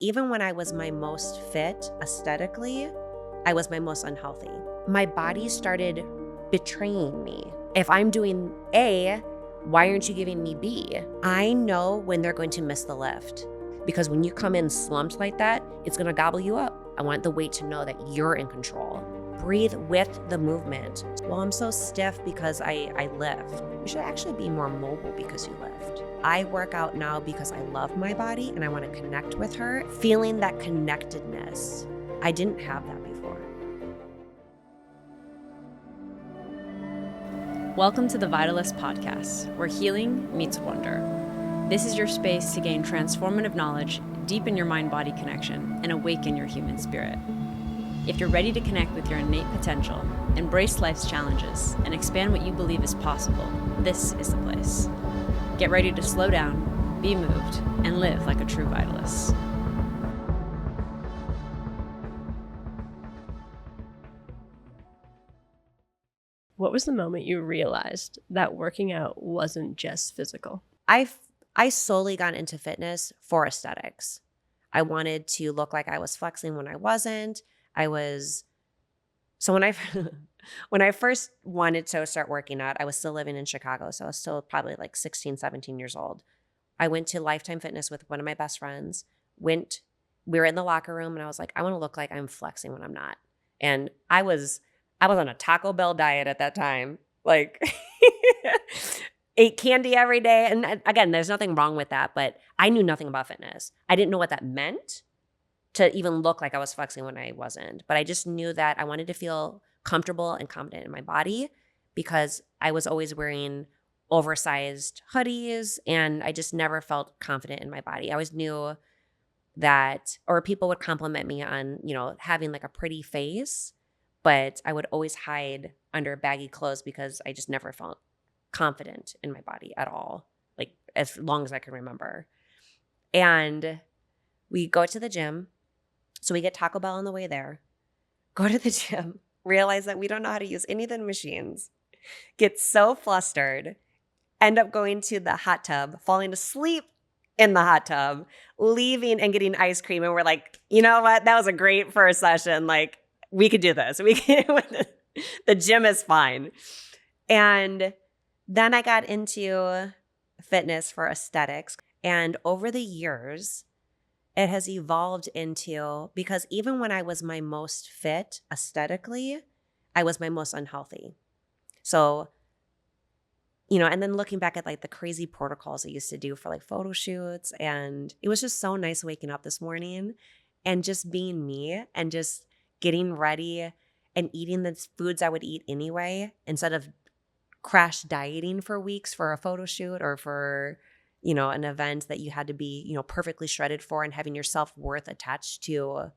even when I was my most fit aesthetically, I was my most unhealthy. My body started betraying me. If I'm doing A, why aren't you giving me B? I know when they're going to miss the lift, because when you come in slumped like that, it's going to gobble you up. I want the weight to know that you're in control. Breathe with the movement. Well, I'm so stiff because I lift. You should actually be more mobile because you lift. I work out now because I love my body and I want to connect with her, feeling that connectedness. I didn't have that before. Welcome to the Vitalist podcast, where healing meets wonder. This is your space to gain transformative knowledge, deepen your mind-body connection, and awaken your human spirit. If you're ready to connect with your innate potential, embrace life's challenges, and expand what you believe is possible, this is the place. Get ready to slow down, be moved, and live like a true vitalist. What was the moment you realized that working out wasn't just physical? I solely got into fitness for aesthetics. I wanted to look like I was flexing when I wasn't. So when I first wanted to start working out, I was still living in Chicago. So I was still probably like 16, 17 years old. I went to Lifetime Fitness with one of my best friends. We were in the locker room and I was like, I want to look like I'm flexing when I'm not. And I was on a Taco Bell diet at that time. Like ate candy every day. And again, there's nothing wrong with that, but I knew nothing about fitness. I didn't know what that meant to even look like I was flexing when I wasn't. But I just knew that I wanted to feel comfortable and confident in my body because I was always wearing oversized hoodies and I just never felt confident in my body. I always knew that, or people would compliment me on, having like a pretty face, but I would always hide under baggy clothes because I just never felt confident in my body at all, like as long as I can remember. And we go to the gym. So we get Taco Bell on the way there, go to the gym, realize that we don't know how to use any of the machines, get so flustered, end up going to the hot tub, falling asleep in the hot tub, leaving and getting ice cream. And we're like, you know what? That was a great first session. Like, we could do this. The gym is fine. And then I got into fitness for aesthetics. And over the years, it has evolved into, because even when I was my most fit aesthetically, I was my most unhealthy. So, and then looking back at like the crazy protocols I used to do for like photo shoots, and it was just so nice waking up this morning and just being me and just getting ready and eating the foods I would eat anyway, instead of crash dieting for weeks for a photo shoot or for an event that you had to be, perfectly shredded for, and having your self-worth attached to,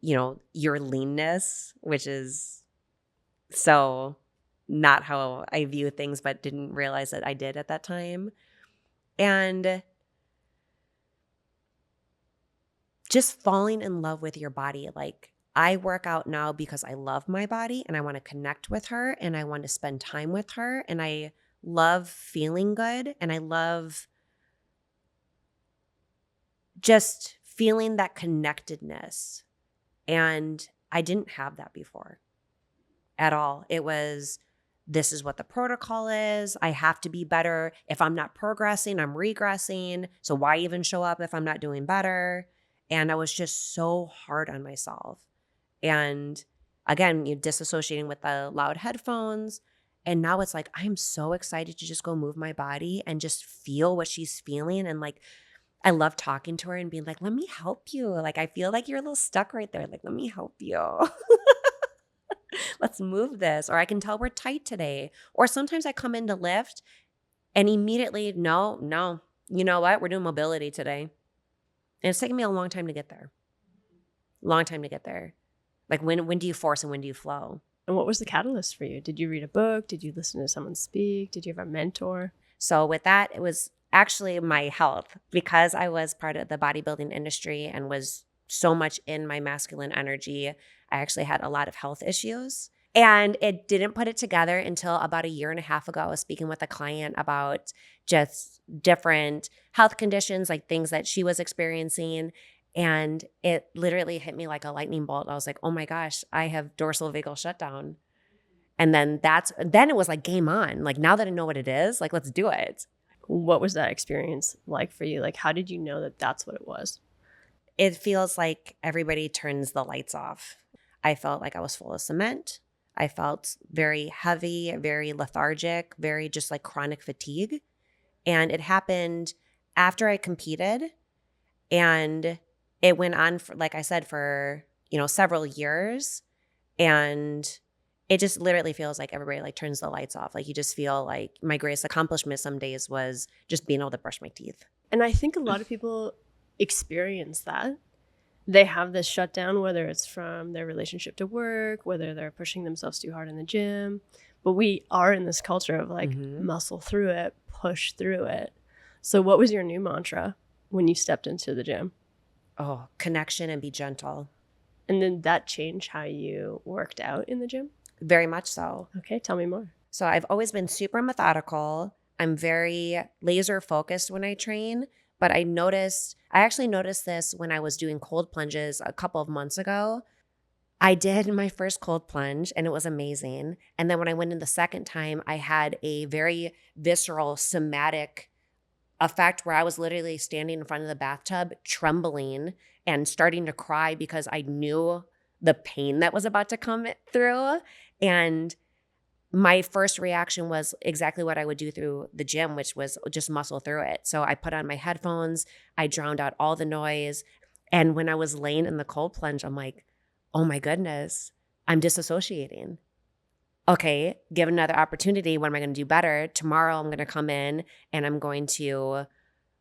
your leanness, which is so not how I view things, but didn't realize that I did at that time. And just falling in love with your body. Like, I work out now because I love my body and I want to connect with her and I want to spend time with her, and I love feeling good, and I love just feeling that connectedness. And I didn't have that before at all. It was, this is what the protocol is. I have to be better. If I'm not progressing, I'm regressing. So why even show up if I'm not doing better? And I was just so hard on myself. And again, you're disassociating with the loud headphones. And now it's like, I'm so excited to just go move my body and just feel what she's feeling. And like, I love talking to her and being like, let me help you. Like, I feel like you're a little stuck right there. Like, let me help you. Let's move this. Or I can tell we're tight today. Or sometimes I come in to lift and immediately, no, you know what? We're doing mobility today. And it's taken me a long time to get there. Like, when do you force and when do you flow? And what was the catalyst for you? Did you read a book? Did you listen to someone speak? Did you have a mentor? So with that, it was actually my health, because I was part of the bodybuilding industry and was so much in my masculine energy. I actually had a lot of health issues, and it didn't put it together until about a year and a half ago. I was speaking with a client about just different health conditions, like things that she was experiencing. And it literally hit me like a lightning bolt. I was like, oh my gosh, I have dorsal vagal shutdown. And then it was like game on. Like, now that I know what it is, like, let's do it. What was that experience like for you? Like, how did you know that that's what it was? It feels like everybody turns the lights off. I felt like I was full of cement. I felt very heavy, very lethargic, very just like chronic fatigue. And it happened after I competed. And it went on, for, like I said, for, several years. And it just literally feels like everybody like turns the lights off. Like, you just feel like my greatest accomplishment some days was just being able to brush my teeth. And I think a lot of people experience that. They have this shutdown, whether it's from their relationship to work, whether they're pushing themselves too hard in the gym. But we are in this culture of like muscle through it, push through it. So what was your new mantra when you stepped into the gym? Oh, connection and be gentle. And then that changed how you worked out in the gym? Very much so. Okay, tell me more. So I've always been super methodical. I'm very laser focused when I train. But I actually noticed this when I was doing cold plunges a couple of months ago. I did my first cold plunge and it was amazing. And then when I went in the second time, I had a very visceral somatic effect where I was literally standing in front of the bathtub, trembling and starting to cry because I knew the pain that was about to come through. And my first reaction was exactly what I would do through the gym, which was just muscle through it. So I put on my headphones, I drowned out all the noise. And when I was laying in the cold plunge, I'm like, oh my goodness, I'm disassociating. Okay, give another opportunity. What am I going to do better? Tomorrow I'm going to come in and I'm going to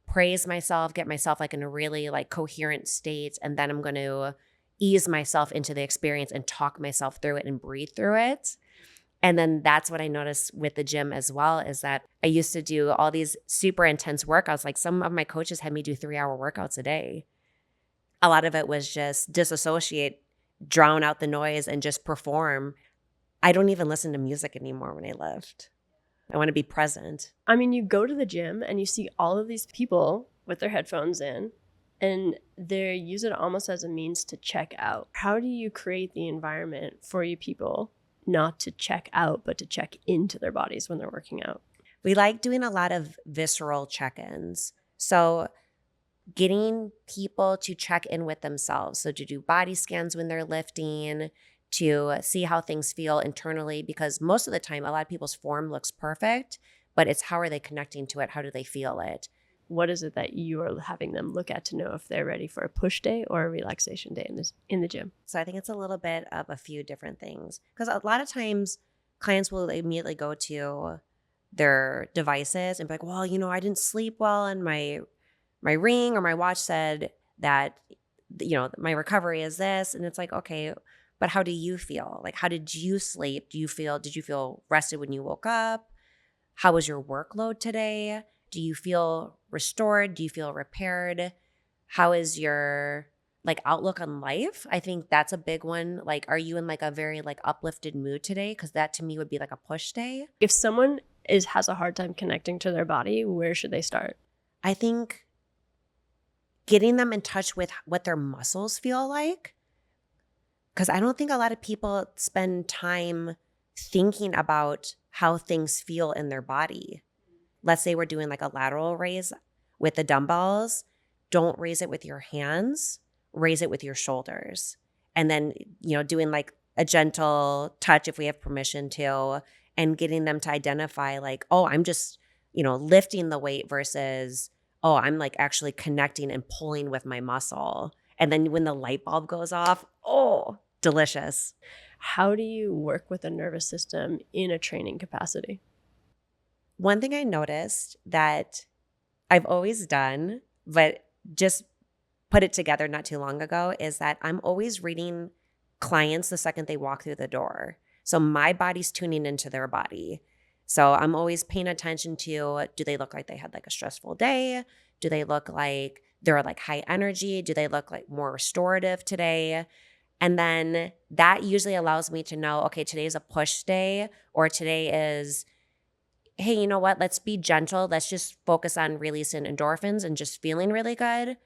praise myself, get myself like in a really like coherent state. And then I'm going to ease myself into the experience and talk myself through it and breathe through it. And then that's what I noticed with the gym as well, is that I used to do all these super intense workouts. Like, some of my coaches had me do 3-hour workouts a day. A lot of it was just disassociate, drown out the noise, and just perform. I don't even listen to music anymore when I lift. I want to be present. I mean, you go to the gym and you see all of these people with their headphones in, and they use it almost as a means to check out. How do you create the environment for you people not to check out, but to check into their bodies when they're working out? We like doing a lot of visceral check-ins. So getting people to check in with themselves. So to do body scans when they're lifting, to see how things feel internally, because most of the time, a lot of people's form looks perfect, but it's how are they connecting to it? How do they feel it? What is it that you are having them look at to know if they're ready for a push day or a relaxation day in the gym? So I think it's a little bit of a few different things, because a lot of times clients will immediately go to their devices and be like, well, I didn't sleep well, and my ring or my watch said that, my recovery is this. And it's like, okay, but how do you feel? Like, how did you sleep? Did you feel rested when you woke up? How was your workload today? Do you feel restored? Do you feel repaired? How is your outlook on life? I think that's a big one. Like, are you in a very uplifted mood today? Because that to me would be a push day. If someone has a hard time connecting to their body, where should they start? I think getting them in touch with what their muscles feel like. Because I don't think a lot of people spend time thinking about how things feel in their body. Let's say we're doing a lateral raise with the dumbbells. Don't raise it with your hands, raise it with your shoulders. And then, doing a gentle touch if we have permission to, and getting them to identify oh, I'm just, lifting the weight versus, oh, I'm actually connecting and pulling with my muscle. And then when the light bulb goes off, oh, delicious. How do you work with the nervous system in a training capacity? One thing I noticed that I've always done, but just put it together not too long ago, is that I'm always reading clients the second they walk through the door. So my body's tuning into their body. So I'm always paying attention to, do they look like they had a stressful day? Do they look like they're high energy? Do they look more restorative today? And then that usually allows me to know, okay, today's a push day, or today is, hey, you know what? Let's be gentle. Let's just focus on releasing endorphins and just feeling really good.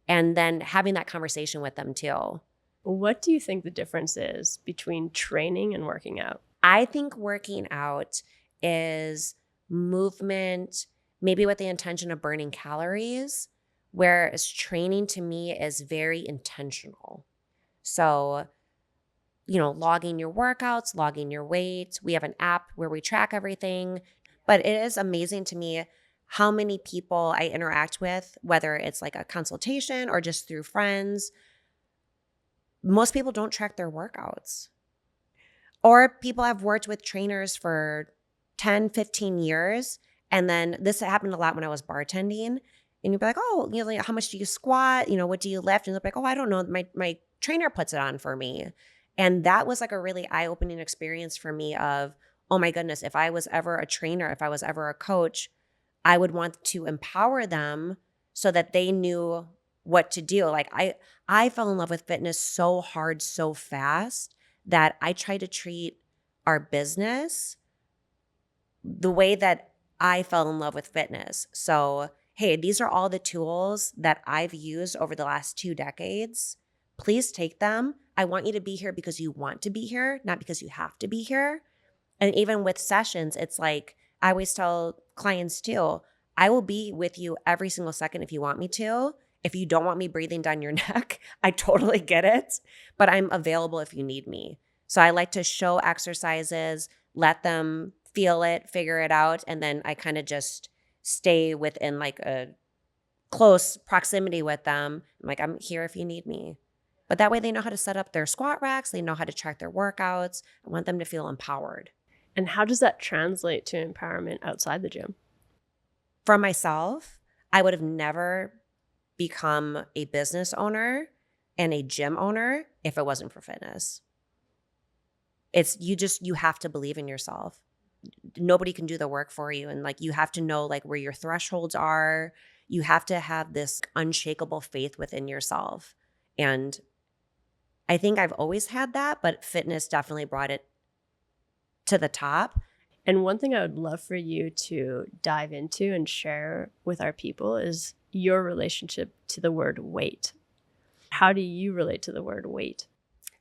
and then having that conversation with them too. What do you think the difference is between training and working out? I think working out is movement, maybe with the intention of burning calories, whereas training to me is very intentional. So, logging your workouts, logging your weight. We have an app where we track everything. But it is amazing to me how many people I interact with, whether it's like a consultation or just through friends. Most people don't track their workouts. Or people have worked with trainers for 10, 15 years. And then this happened a lot when I was bartending. And you'd be like, oh, like, how much do you squat? What do you lift? And they're like, oh, I don't know. My trainer puts it on for me. And that was like a really eye-opening experience for me of, oh my goodness, if I was ever a trainer, if I was ever a coach, I would want to empower them so that they knew what to do. Like I fell in love with fitness so hard, so fast that I try to treat our business the way that I fell in love with fitness. So, hey, these are all the tools that I've used over the last 2 decades. Please take them. I want you to be here because you want to be here, not because you have to be here. And even with sessions, it's like I always tell clients too, I will be with you every single second if you want me to. If you don't want me breathing down your neck, I totally get it, but I'm available if you need me. So I like to show exercises, let them feel it, figure it out, and then I kind of just stay within like a close proximity with them. I'm like, I'm here if you need me. But that way they know how to set up their squat racks, they know how to track their workouts. I want them to feel empowered. And how does that translate to empowerment outside the gym? For myself, I would have never become a business owner and a gym owner if it wasn't for fitness. It's you have to believe in yourself. Nobody can do the work for you. And like, you have to know like where your thresholds are. You have to have this unshakable faith within yourself. And I think I've always had that, but fitness definitely brought it to the top. And one thing I would love for you to dive into and share with our people is your relationship to the word weight. How do you relate to the word weight?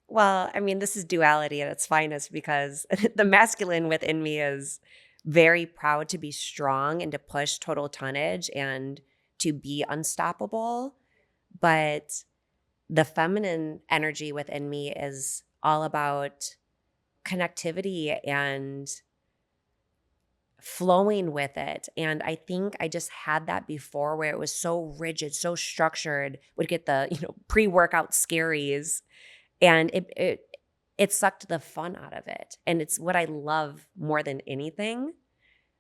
Well, I mean, this is duality at its finest because the masculine within me is very proud to be strong and to push total tonnage and to be unstoppable. But the feminine energy within me is all about connectivity and flowing with it. And I think I just had that before where it was so rigid, so structured, would get the, pre-workout scaries. And it sucked the fun out of it. And it's what I love more than anything.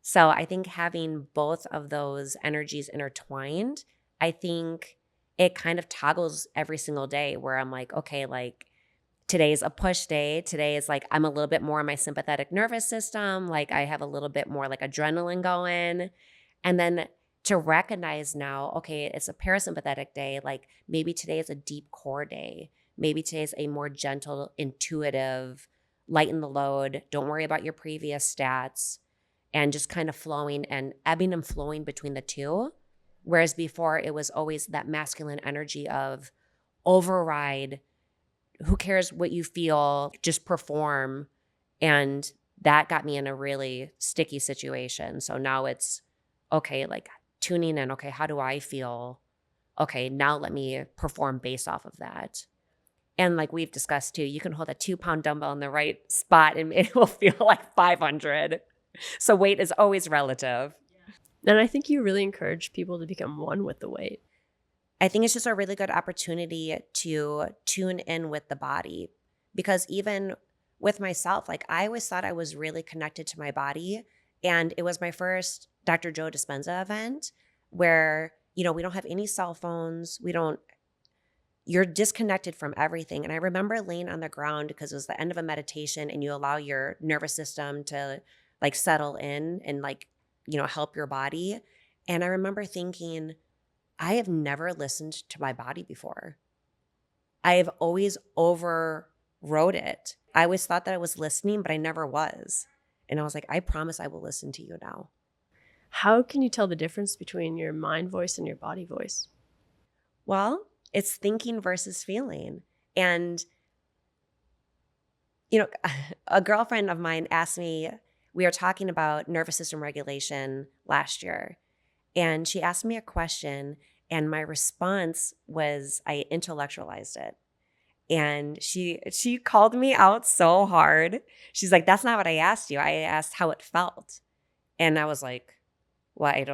So I think having both of those energies intertwined, I think it kind of toggles every single day where I'm like, okay, like today's a push day. Today is like I'm a little bit more in my sympathetic nervous system. Like I have a little bit more like adrenaline going. And then to recognize now, okay, it's a parasympathetic day. Like maybe today is a deep core day. Maybe today's a more gentle, intuitive, lighten the load. Don't worry about your previous stats and just kind of flowing and ebbing and flowing between the two. Whereas before it was always that masculine energy of override. Who cares what you feel? Just perform. And that got me in a really sticky situation. So now it's, okay, like tuning in. Okay, how do I feel? Okay, now let me perform based off of that. And like we've discussed too, you can hold a 2-pound dumbbell in the right spot and it will feel like 500. So weight is always relative. And I think you really encourage people to become one with the weight. I think it's just a really good opportunity to tune in with the body. Because even with myself, like I always thought I was really connected to my body. And it was my first Dr. Joe Dispenza event where, we don't have any cell phones. You're disconnected from everything. And I remember laying on the ground because it was the end of a meditation and you allow your nervous system to like settle in and like, help your body. And I remember thinking, I have never listened to my body before. I have always overrode it. I always thought that I was listening, but I never was. And I was like, I promise I will listen to you now. How can you tell the difference between your mind voice and your body voice? Well, It's thinking versus feeling. And, a girlfriend of mine asked me, we were talking about nervous system regulation last year, and she asked me a question, and my response was I intellectualized it. And she called me out so hard. She's like, that's not what I asked you. I asked how it felt. And I was like, well, I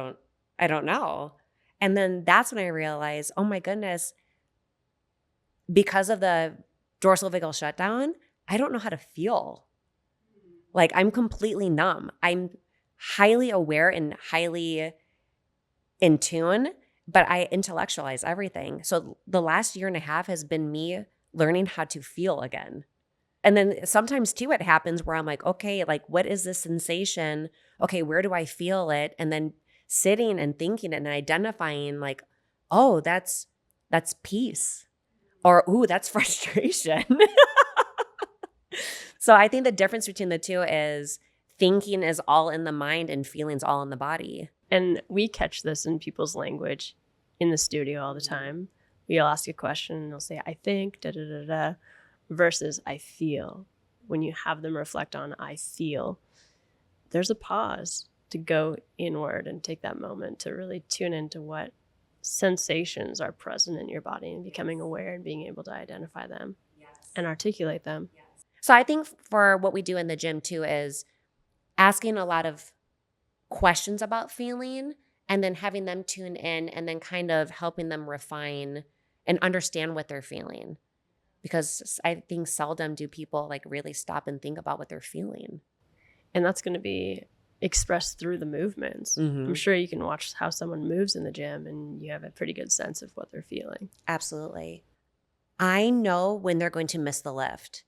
don't know. And then that's when I realized, oh my goodness, because of the dorsal vagal shutdown, I don't know how to feel. Like, I'm completely numb. I'm highly aware and highly in tune, but I intellectualize everything. So the last year and a half has been me learning how to feel again. And then sometimes too, it happens where I'm like, okay, like, what is this sensation? Okay, where do I feel it? And then sitting and thinking and identifying like, oh, that's peace. Or, ooh, that's frustration. So I think the difference between the two is thinking is all in the mind and feeling's all in the body. And we catch this in people's language in the studio all the time. We'll ask a question and they'll say, I think, da da da da, versus I feel. When you have them reflect on I feel, there's a pause to go inward and take that moment to really tune into what sensations are present in your body and becoming aware and being able to identify them and articulate them. So I think for what we do in the gym too is asking a lot of questions about feeling and then having them tune in and then kind of helping them refine and understand what they're feeling. Because I think seldom do people like really stop and think about what they're feeling. And that's going to be expressed through the movements. Mm-hmm. I'm sure you can watch how someone moves in the gym and you have a pretty good sense of what they're feeling. Absolutely. I know when they're going to miss the lift.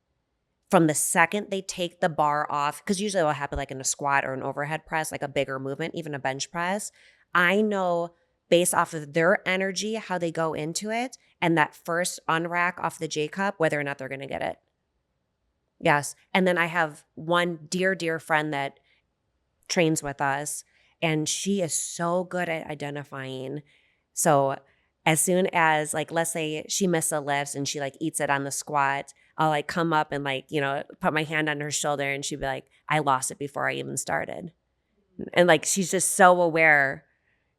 From the second they take the bar off, because usually it will happen like in a squat or an overhead press, like a bigger movement, even a bench press. I know based off of their energy, how they go into it, and that first unrack off the J cup, whether or not they're going to get it. Yes. And then I have one dear, dear friend that trains with us, and she is so good at identifying. So as soon as, like, let's say she missed a lift and she like eats it on the squat, I'll like come up and like, put my hand on her shoulder and she'd be like, I lost it before I even started. And like, she's just so aware.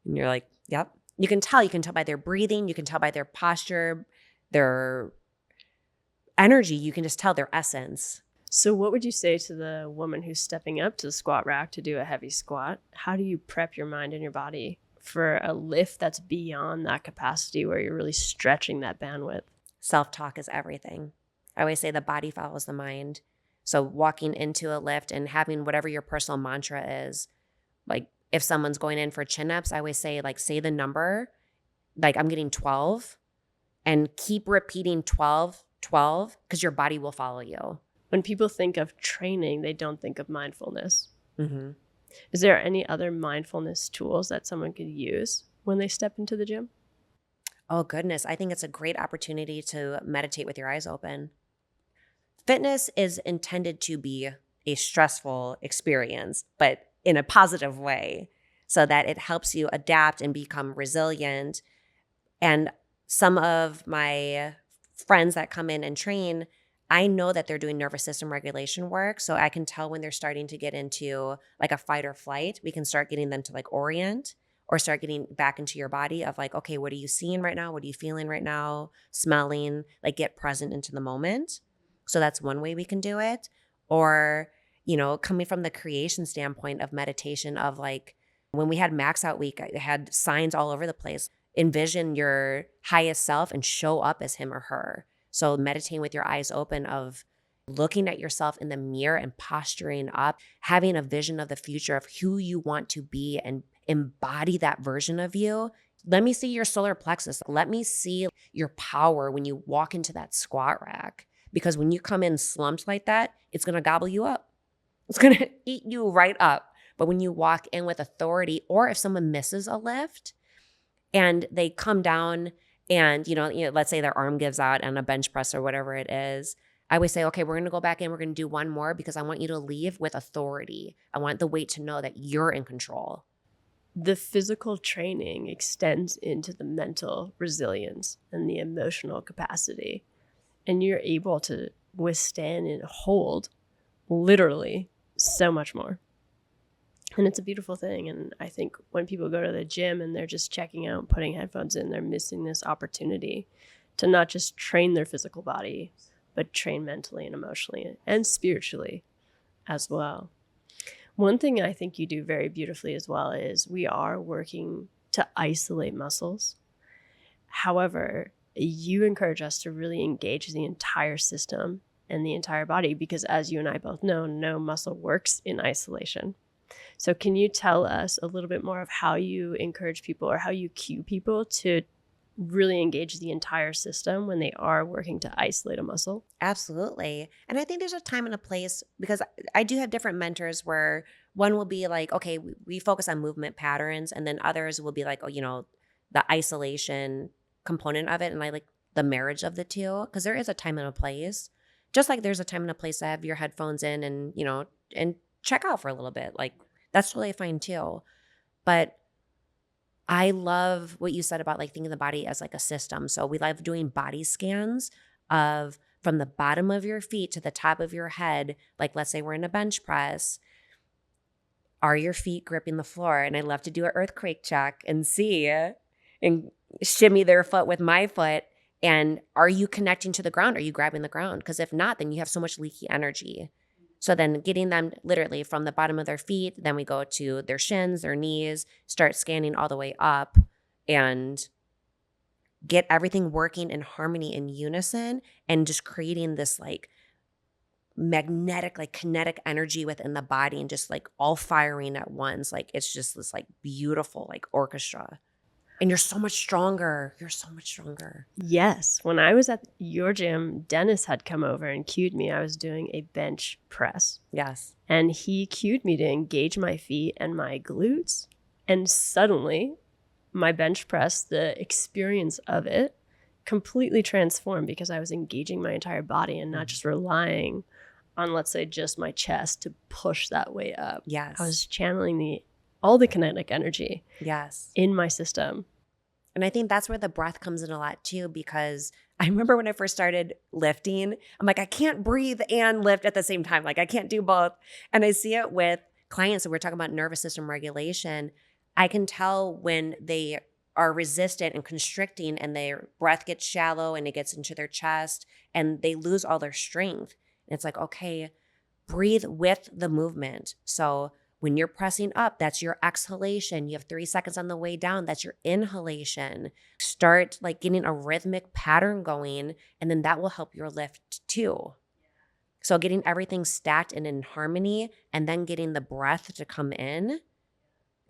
And you're like, yep. You can tell by their breathing. You can tell by their posture, their energy. You can just tell their essence. So what would you say to the woman who's stepping up to the squat rack to do a heavy squat? How do you prep your mind and your body for a lift that's beyond that capacity where you're really stretching that bandwidth? Self-talk is everything. I always say the body follows the mind. So walking into a lift and having whatever your personal mantra is, like if someone's going in for chin-ups, I always say like, say the number, like I'm getting 12, and keep repeating 12, 12, because your body will follow you. When people think of training, they don't think of mindfulness. Mm-hmm. Is there any other mindfulness tools that someone could use when they step into the gym? Oh, goodness. I think it's a great opportunity to meditate with your eyes open. Fitness is intended to be a stressful experience, but in a positive way, so that it helps you adapt and become resilient. And some of my friends that come in and train, I know that they're doing nervous system regulation work. So I can tell when they're starting to get into like a fight or flight. We can start getting them to like orient or start getting back into your body of like, okay, what are you seeing right now? What are you feeling right now? Smelling, like get present into the moment. So that's one way we can do it. Or, coming from the creation standpoint of meditation of like, when we had Max Out Week, I had signs all over the place. Envision your highest self and show up as him or her. So meditating with your eyes open of looking at yourself in the mirror and posturing up, having a vision of the future of who you want to be and embody that version of you. Let me see your solar plexus. Let me see your power when you walk into that squat rack. Because when you come in slumped like that, it's going to gobble you up. It's going to eat you right up. But when you walk in with authority, or if someone misses a lift and they come down and, let's say their arm gives out on a bench press or whatever it is, I always say, okay, we're going to go back in. We're going to do one more because I want you to leave with authority. I want the weight to know that you're in control. the physical training extends into the mental resilience and the emotional capacity. And you're able to withstand and hold literally so much more. And it's a beautiful thing. And I think when people go to the gym and they're just checking out and putting headphones in, they're missing this opportunity to not just train their physical body, but train mentally and emotionally and spiritually as well. One thing I think you do very beautifully as well is we are working to isolate muscles. However, you encourage us to really engage the entire system and the entire body because, as you and I both know, no muscle works in isolation. So can you tell us a little bit more of how you encourage people or how you cue people to really engage the entire system when they are working to isolate a muscle? Absolutely. And I think there's a time and a place because I do have different mentors where one will be like, okay, we focus on movement patterns. And then others will be like, oh, you know, the isolation component of it. And I like the marriage of the two because there is a time and a place. Just like there's a time and a place to have your headphones in and, you know, and check out for a little bit. Like that's totally fine too. But I love what you said about like thinking of the body as like a system. So we love doing body scans of from the bottom of your feet to the top of your head. Like let's say we're in a bench press. Are your feet gripping the floor? And I love to do an earthquake check and see and shimmy their foot with my foot. And are you connecting to the ground? Are you grabbing the ground? Because if not, then you have so much leaky energy. So then getting them literally from the bottom of their feet, then we go to their shins, their knees, start scanning all the way up and get everything working in harmony in unison and just creating this like magnetic, like kinetic energy within the body and just like all firing at once. Like it's just this like beautiful like orchestra. And you're so much stronger. You're so much stronger. Yes. When I was at your gym, Dennis had come over and cued me. I was doing a bench press. Yes. And he cued me to engage my feet and my glutes. And suddenly, my bench press, the experience of it completely transformed because I was engaging my entire body and not just relying on, let's say, just my chest to push that way up. Yes. I was channeling all the kinetic energy in my system. And I think that's where the breath comes in a lot too, because I remember when I first started lifting, I'm like, I can't breathe and lift at the same time. Like I can't do both. And I see it with clients that we're talking about nervous system regulation. I can tell when they are resistant and constricting and their breath gets shallow and it gets into their chest and they lose all their strength. And it's like, okay, breathe with the movement. So when you're pressing up, that's your exhalation. You have 3 seconds on the way down. That's your inhalation. Start like getting a rhythmic pattern going, and then that will help your lift too. So getting everything stacked and in harmony, and then getting the breath to come in.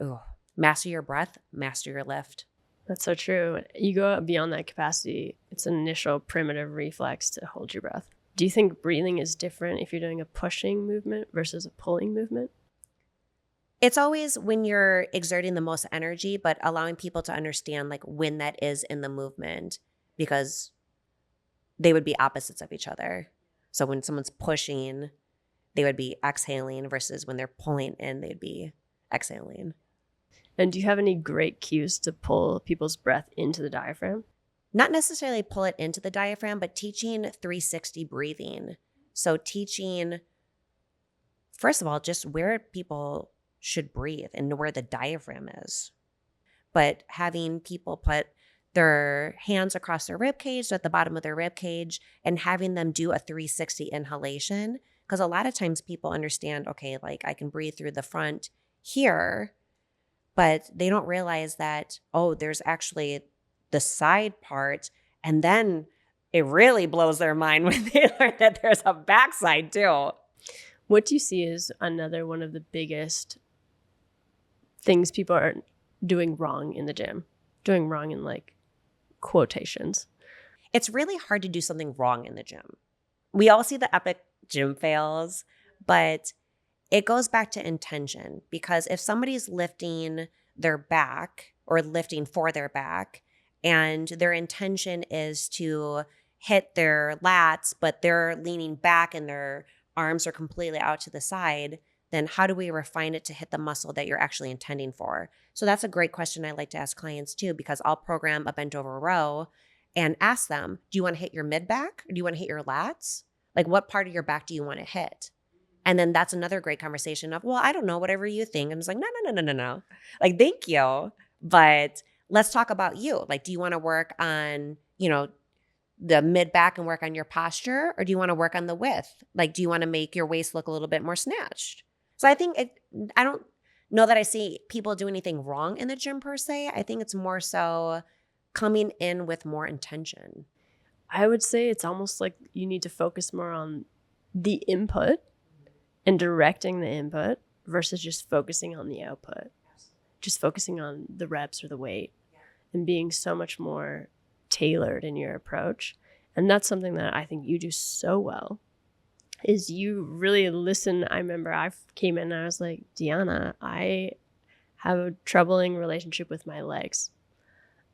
Ooh, master your breath, master your lift. That's so true. You go beyond that capacity. It's an initial primitive reflex to hold your breath. Do you think breathing is different if you're doing a pushing movement versus a pulling movement? It's always when you're exerting the most energy, but allowing people to understand like when that is in the movement because they would be opposites of each other. So when someone's pushing, they would be exhaling versus when they're pulling in, they'd be exhaling. And do you have any great cues to pull people's breath into the diaphragm? Not necessarily pull it into the diaphragm, but teaching 360 breathing. So teaching, first of all, just where people should breathe and where the diaphragm is. But having people put their hands across their rib cage, so at the bottom of their rib cage, and having them do a 360 inhalation. Because a lot of times people understand, okay, like I can breathe through the front here, but they don't realize that, oh, there's actually the side part. And then it really blows their mind when they learn that there's a backside too. What do you see as another one of the biggest things people are doing wrong in the gym? Doing wrong in like quotations. It's really hard to do something wrong in the gym. We all see the epic gym fails, but it goes back to intention, because if somebody's lifting their back or lifting for their back and their intention is to hit their lats, but they're leaning back and their arms are completely out to the side, then how do we refine it to hit the muscle that you're actually intending for? So that's a great question I like to ask clients too, because I'll program a bent over row and ask them, do you want to hit your mid back or do you want to hit your lats? Like what part of your back do you want to hit? And then that's another great conversation of, well, I don't know, whatever you think. And it's like, no. Like, thank you. But let's talk about you. Like, do you want to work on, the mid back and work on your posture, or do you want to work on the width? Like, do you want to make your waist look a little bit more snatched? So I think I don't know that I see people do anything wrong in the gym per se. I think it's more so coming in with more intention. I would say it's almost like you need to focus more on the input and directing the input versus just focusing on the output. Just focusing on the reps or the weight and being so much more tailored in your approach. And that's something that I think you do so well, is you really listen. I remember I came in and I was like, Deanna, I have a troubling relationship with my legs.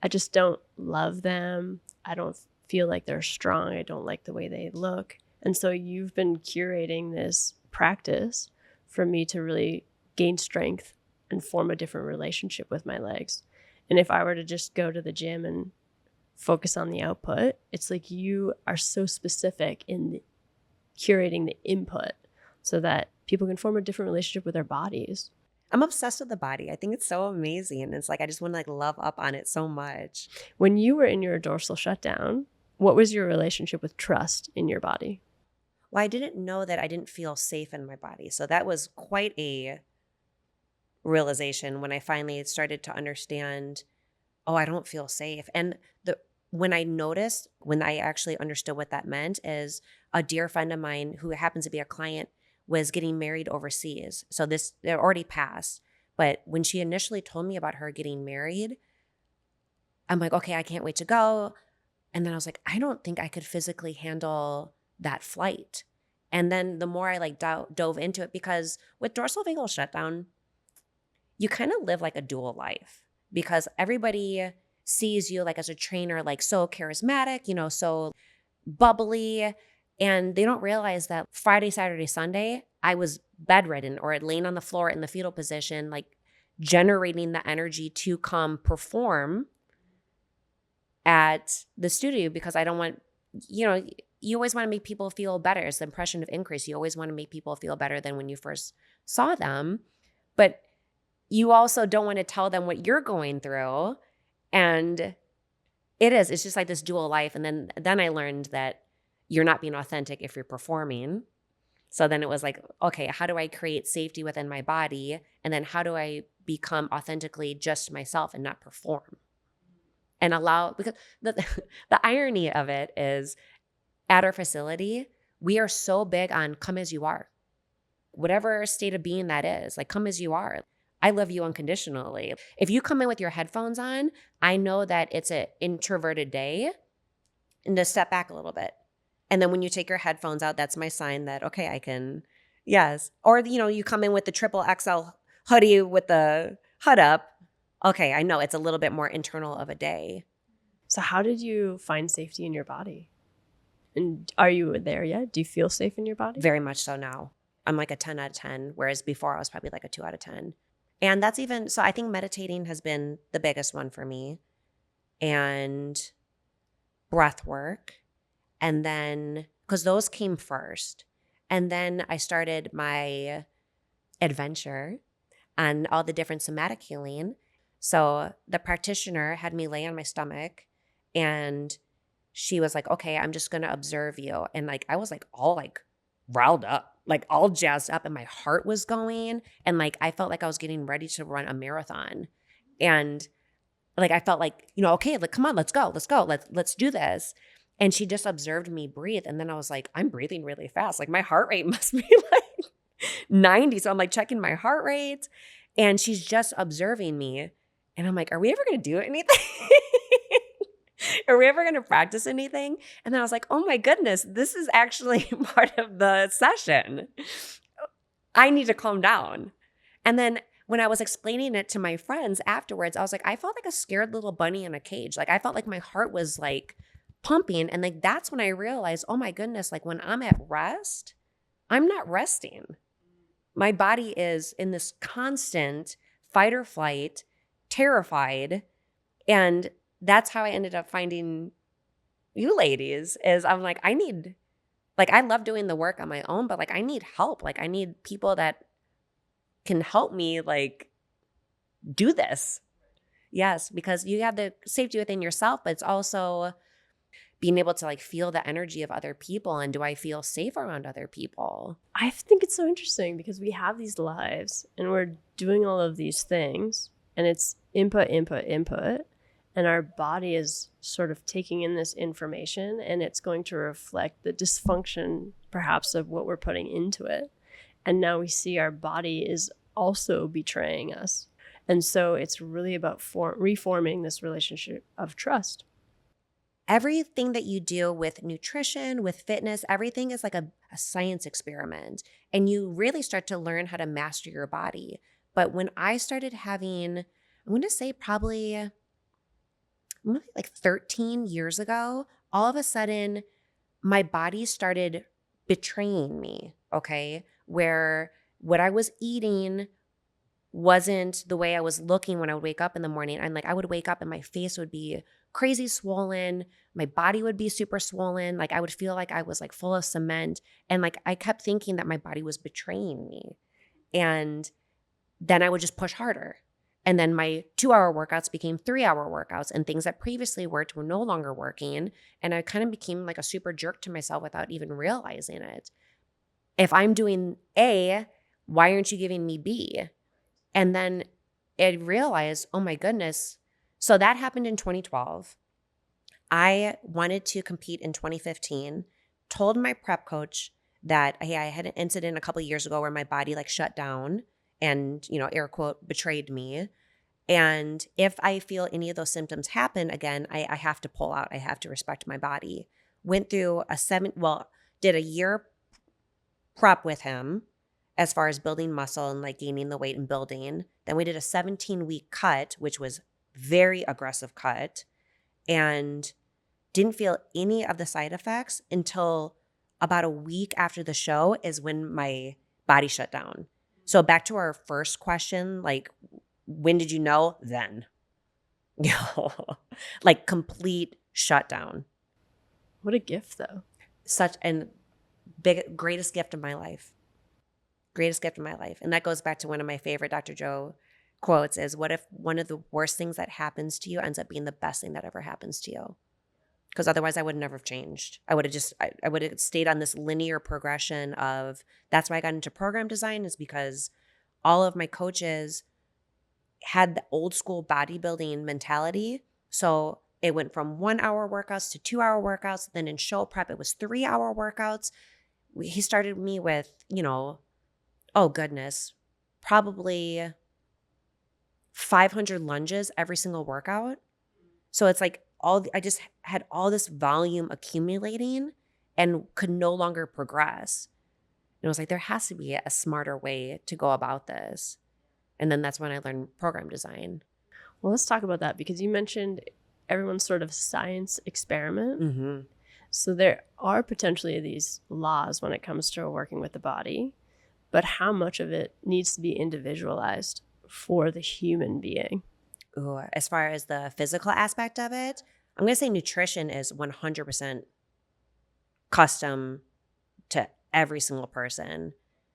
I just don't love them. I don't feel like they're strong. I don't like the way they look. And so you've been curating this practice for me to really gain strength and form a different relationship with my legs. And if I were to just go to the gym and focus on the output, it's like you are so specific in curating the input so that people can form a different relationship with their bodies. I'm obsessed with the body. I think it's so amazing. It's like I just want to love up on it so much. When you were in your dorsal shutdown, what was your relationship with trust in your body? Well, I didn't know that I didn't feel safe in my body. So that was quite a realization when I finally started to understand, oh, I don't feel safe. And when I actually understood what that meant is a dear friend of mine who happens to be a client was getting married overseas. So it already passed. But when she initially told me about her getting married, I'm like, okay, I can't wait to go. And then I was like, I don't think I could physically handle that flight. And then the more I dove into it, because with dorsal vagal shutdown, you kind of live like a dual life because everybody sees you as a trainer, so charismatic, so bubbly. And they don't realize that Friday, Saturday, Sunday, I was bedridden or laying on the floor in the fetal position, generating the energy to come perform at the studio because I don't want, you always want to make people feel better. It's the impression of increase. You always want to make people feel better than when you first saw them. But you also don't want to tell them what you're going through. And it's just like this dual life. And then I learned that you're not being authentic if you're performing. So then it was like, okay, how do I create safety within my body? And then how do I become authentically just myself and not perform? And allow, because the irony of it is at our facility, we are so big on come as you are. Whatever state of being that is, come as you are. I love you unconditionally. If you come in with your headphones on, I know that it's an introverted day and to step back a little bit. And then when you take your headphones out, that's my sign that, okay, I can, yes. Or, you come in with the triple XL hoodie with the hood up. Okay, I know it's a little bit more internal of a day. So how did you find safety in your body? And are you there yet? Do you feel safe in your body? Very much so now. I'm a 10 out of 10, whereas before I was probably a 2 out of 10. And that's so I think meditating has been the biggest one for me. And breath work. And then, because those came first. And then I started my adventure on all the different somatic healing. So the practitioner had me lay on my stomach and she was like, okay, I'm just going to observe you. And I was all riled up, all jazzed up and my heart was going. And I felt like I was getting ready to run a marathon. And I felt okay, come on, let's go. Let's do this. And she just observed me breathe. And then I was like, I'm breathing really fast. My heart rate must be 90. So I'm checking my heart rate and she's just observing me. And I'm like, are we ever going to do anything? Are we ever going to practice anything? And then I was like, oh my goodness, this is actually part of the session. I need to calm down. And then when I was explaining it to my friends afterwards, I was like, I felt like a scared little bunny in a cage. I felt like my heart was pumping. And that's when I realized, oh my goodness, when I'm at rest, I'm not resting. my body is in this constant fight or flight, terrified. And that's how I ended up finding you ladies, is I'm like, I love doing the work on my own, but like I need help. Like I need people that can help me like do this. Yes, because you have the safety within yourself, but it's also being able to like feel the energy of other people. And do I feel safe around other people? I think it's so interesting because we have these lives and we're doing all of these things and it's input, input, input. And our body is sort of taking in this information and it's going to reflect the dysfunction perhaps of what we're putting into it. And now we see our body is also betraying us. And so it's really about reforming this relationship of trust. Everything that you do with nutrition, with fitness, everything is like a science experiment. And you really start to learn how to master your body. But when I started having, I'm going to say probably like 13 years ago, all of a sudden my body started betraying me, okay? Where what I was eating wasn't the way I was looking when I would wake up in the morning. And like I would wake up and my face would be crazy swollen. My body would be super swollen. Like I would feel like I was like full of cement. And like I kept thinking that my body was betraying me. And then I would just push harder. And then my 2-hour workouts became 3-hour workouts, and things that previously worked were no longer working. And I kind of became like a super jerk to myself without even realizing it. If I'm doing A, why aren't you giving me B? And then I realized, oh my goodness. So that happened in 2012. I wanted to compete in 2015, told my prep coach that, hey, I had an incident a couple of years ago where my body like shut down and, air quote, betrayed me. And if I feel any of those symptoms happen again, I have to pull out. I have to respect my body. Went through did a year prep with him as far as building muscle and like gaining the weight and building. Then we did a 17-week cut, which was very aggressive cut, and didn't feel any of the side effects until about a week after the show is when my body shut down. So back to our first question, like, when did you know? Then. Like complete shutdown. What a gift though. Such an greatest gift of my life. Greatest gift of my life. And that goes back to one of my favorite Dr. Joe quotes is, what if one of the worst things that happens to you ends up being the best thing that ever happens to you? Because otherwise I would never have changed. I would have stayed on this linear progression of, that's why I got into program design, is because all of my coaches had the old school bodybuilding mentality. So it went from 1-hour workouts to 2-hour workouts. Then in show prep, it was 3-hour workouts. He started me with, oh goodness, probably 500 lunges every single workout. So it's like I just had all this volume accumulating and could no longer progress. And I was like, there has to be a smarter way to go about this. And then that's when I learned program design. Well, let's talk about that, because you mentioned everyone's sort of science experiment. Mm-hmm. So there are potentially these laws when it comes to working with the body, but how much of it needs to be individualized for the human being? Ooh, as far as the physical aspect of it, I'm going to say nutrition is 100% custom to every single person.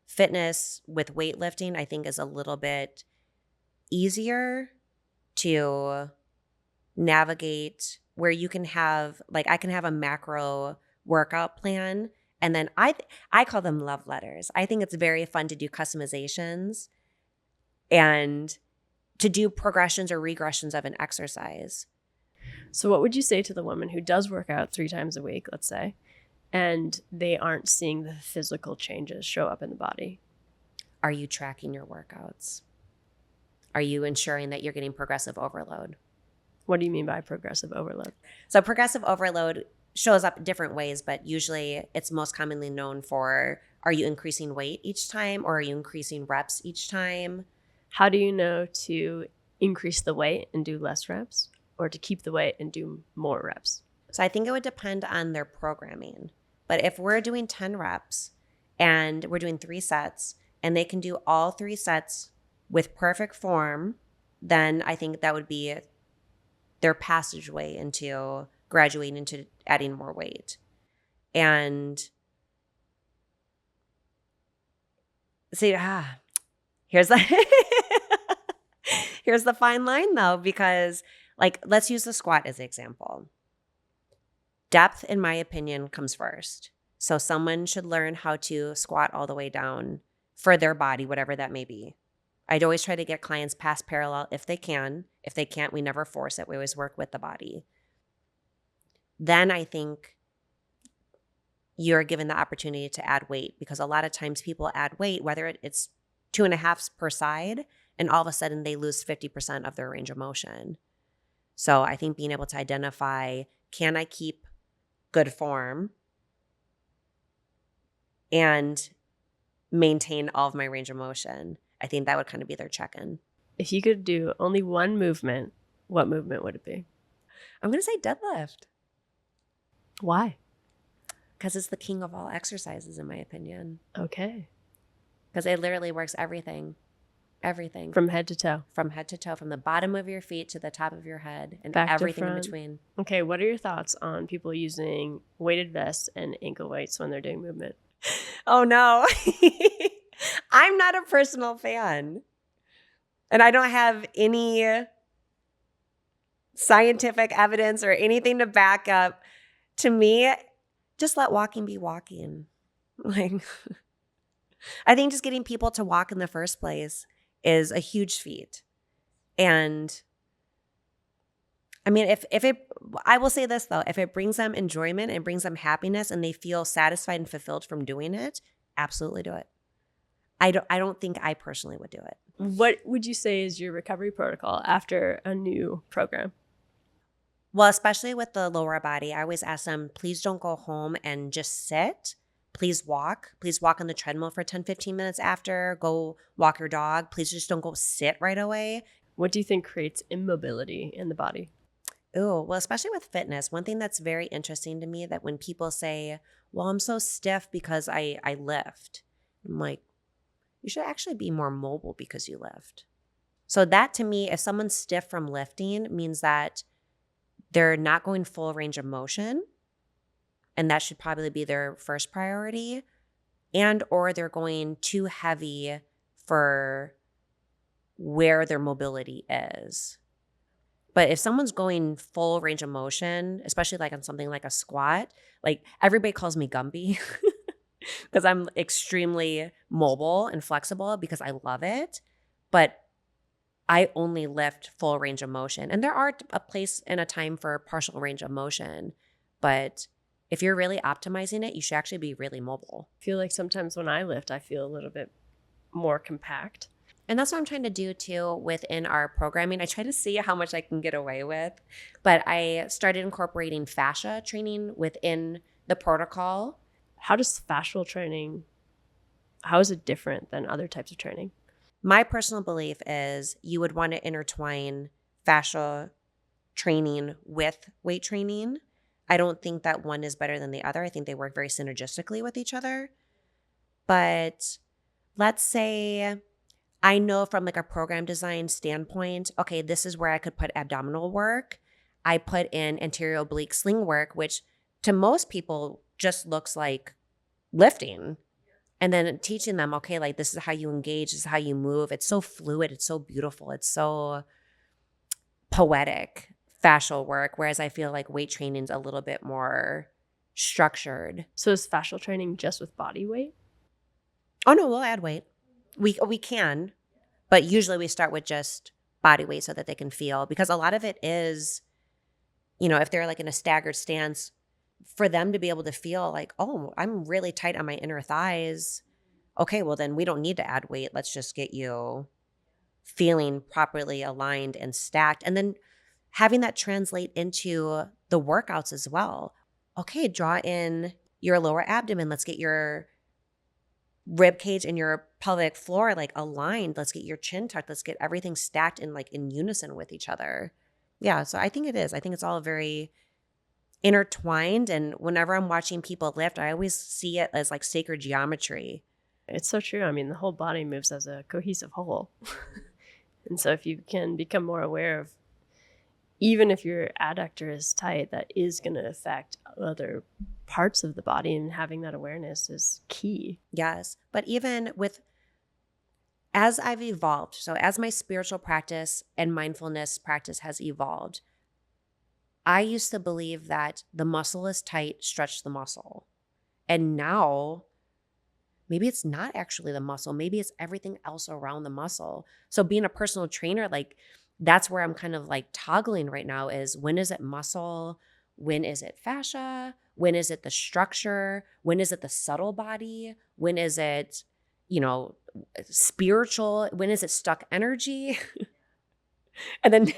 Fitness with weightlifting, I think, is a little bit easier to navigate, where you can have, like, I can have a macro workout plan, and then I call them love letters. I think it's very fun to do customizations and to do progressions or regressions of an exercise. So what would you say to the woman who does work out 3 times a week, let's say, and they aren't seeing the physical changes show up in the body? Are you tracking your workouts? Are you ensuring that you're getting progressive overload? What do you mean by progressive overload? So progressive overload shows up different ways, but usually it's most commonly known for, are you increasing weight each time, or are you increasing reps each time? How do you know to increase the weight and do less reps, or to keep the weight and do more reps? So I think it would depend on their programming. But if we're doing 10 reps and we're doing 3 sets and they can do all 3 sets with perfect form, then I think that would be their passageway into graduating into adding more weight. And see, here's the here's the fine line though, because like, let's use the squat as an example. Depth, in my opinion, comes first. So someone should learn how to squat all the way down for their body, whatever that may be. I'd always try to get clients past parallel if they can. If they can't, we never force it. We always work with the body. Then I think you're given the opportunity to add weight, because a lot of times people add weight, whether it's 2.5 per side, and all of a sudden they lose 50% of their range of motion. So I think being able to identify, can I keep good form and maintain all of my range of motion? I think that would kind of be their check-in. If you could do only one movement, what movement would it be? I'm going to say deadlift. Why? Because it's the king of all exercises, in my opinion. Okay. Because it literally works everything. Everything. From head to toe. From head to toe, from the bottom of your feet to the top of your head, and Back everything to in front. between. Okay, what are your thoughts on people using weighted vests and ankle weights when they're doing movement? Oh, no. I'm not a personal fan. And I don't have any scientific evidence or anything to back up. To me, just let walking be walking. Like, I think just getting people to walk in the first place is a huge feat. And I mean, I will say this though, if it brings them enjoyment and brings them happiness and they feel satisfied and fulfilled from doing it, absolutely do it. I don't think I personally would do it. What would you say is your recovery protocol after a new program? Well, especially with the lower body, I always ask them, please don't go home and just sit. Please walk. Please walk on the treadmill for 10, 15 minutes after. Go walk your dog. Please just don't go sit right away. What do you think creates immobility in the body? Oh, well, especially with fitness, one thing that's very interesting to me that when people say, well, I'm so stiff because I lift. I'm like, you should actually be more mobile because you lift. So that to me, if someone's stiff from lifting, means that they're not going full range of motion. And that should probably be their first priority. And or they're going too heavy for where their mobility is. But if someone's going full range of motion, especially like on something like a squat, like everybody calls me Gumby because I'm extremely mobile and flexible because I love it. But I only lift full range of motion. And there are a place and a time for partial range of motion. But if you're really optimizing it, you should actually be really mobile. I feel like sometimes when I lift, I feel a little bit more compact. And that's what I'm trying to do too within our programming. I try to see how much I can get away with, but I started incorporating fascia training within the protocol. How does fascial training, how is it different than other types of training? My personal belief is you would want to intertwine fascia training with weight training. I don't think that one is better than the other. I think they work very synergistically with each other. But let's say I know from like a program design standpoint, okay, this is where I could put abdominal work. I put in anterior oblique sling work, which to most people just looks like lifting. And then teaching them, okay, like this is how you engage, this is how you move. It's so fluid, it's so beautiful, it's so poetic, fascial work. Whereas I feel like weight training is a little bit more structured. So is fascial training just with body weight? Oh no, we'll add weight. We can, but usually we start with just body weight so that they can feel, because a lot of it is, if they're like in a staggered stance, for them to be able to feel like, oh, I'm really tight on my inner thighs. Okay, well then we don't need to add weight. Let's just get you feeling properly aligned and stacked. And then having that translate into the workouts as well. Okay, draw in your lower abdomen. Let's get your rib cage and your pelvic floor like aligned. Let's get your chin tucked. Let's get everything stacked in like in unison with each other. Yeah, so I think it is. I think it's all very intertwined. And whenever I'm watching people lift, I always see it as like sacred geometry. It's so true. I mean, the whole body moves as a cohesive whole. And so if you can become more aware of, even if your adductor is tight, that is going to affect other parts of the body, and having that awareness is key. Yes. But even with, as I've evolved, so as my spiritual practice and mindfulness practice has evolved, I used to believe that the muscle is tight, stretch the muscle. And now maybe it's not actually the muscle. Maybe it's everything else around the muscle. So being a personal trainer, like that's where I'm kind of like toggling right now is, when is it muscle? When is it fascia? When is it the structure? When is it the subtle body? When is it, spiritual? When is it stuck energy? And then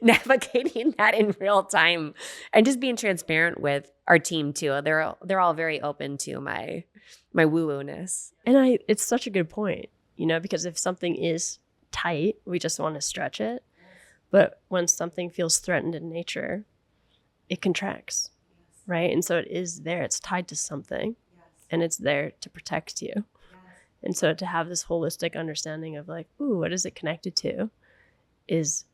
navigating that in real time and just being transparent with our team too. They're all very open to my woo-woo-ness. And it's such a good point, because if something is tight, we just want to stretch it. But when something feels threatened in nature, it contracts, right? And so it is there. It's tied to something, and it's there to protect you. And so to have this holistic understanding of like, ooh, what is it connected to, is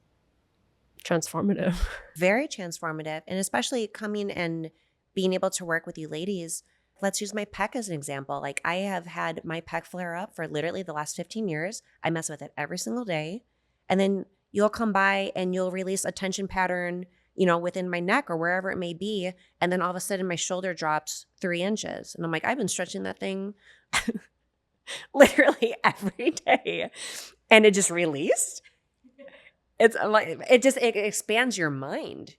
transformative. Very transformative. And especially coming and being able to work with you ladies. Let's use my pec as an example. Like, I have had my pec flare up for literally the last 15 years. I mess with it every single day. And then you'll come by and you'll release a tension pattern, within my neck or wherever it may be. And then all of a sudden my shoulder drops 3 inches. And I'm like, I've been stretching that thing literally every day. And it just released. It's like, it expands your mind.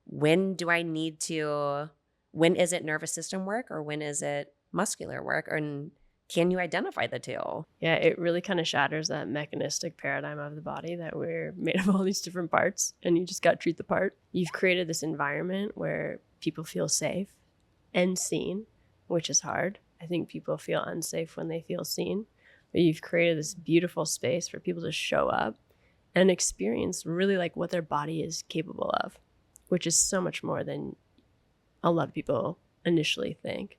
When is it nervous system work, or when is it muscular work? And can you identify the two? Yeah, it really kind of shatters that mechanistic paradigm of the body that we're made of all these different parts, and you just got to treat the part. You've created this environment where people feel safe and seen, which is hard. I think people feel unsafe when they feel seen. But you've created this beautiful space for people to show up and experience really like what their body is capable of, which is so much more than a lot of people initially think.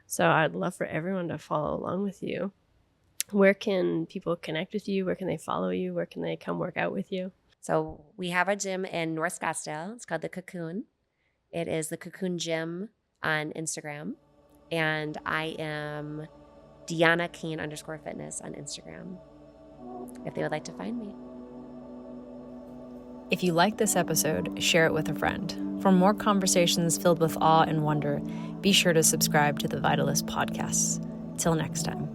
So I'd love for everyone to follow along with you. Where can people connect with you? Where can they follow you? Where can they come work out with you? So we have a gym in North Scottsdale. It's called The Cocoon. It is The Cocoon Gym on Instagram. And I am Deanna Kane _fitness on Instagram, if they would like to find me. If you like this episode, share it with a friend. For more conversations filled with awe and wonder, be sure to subscribe to the Vitalist podcasts. Till next time.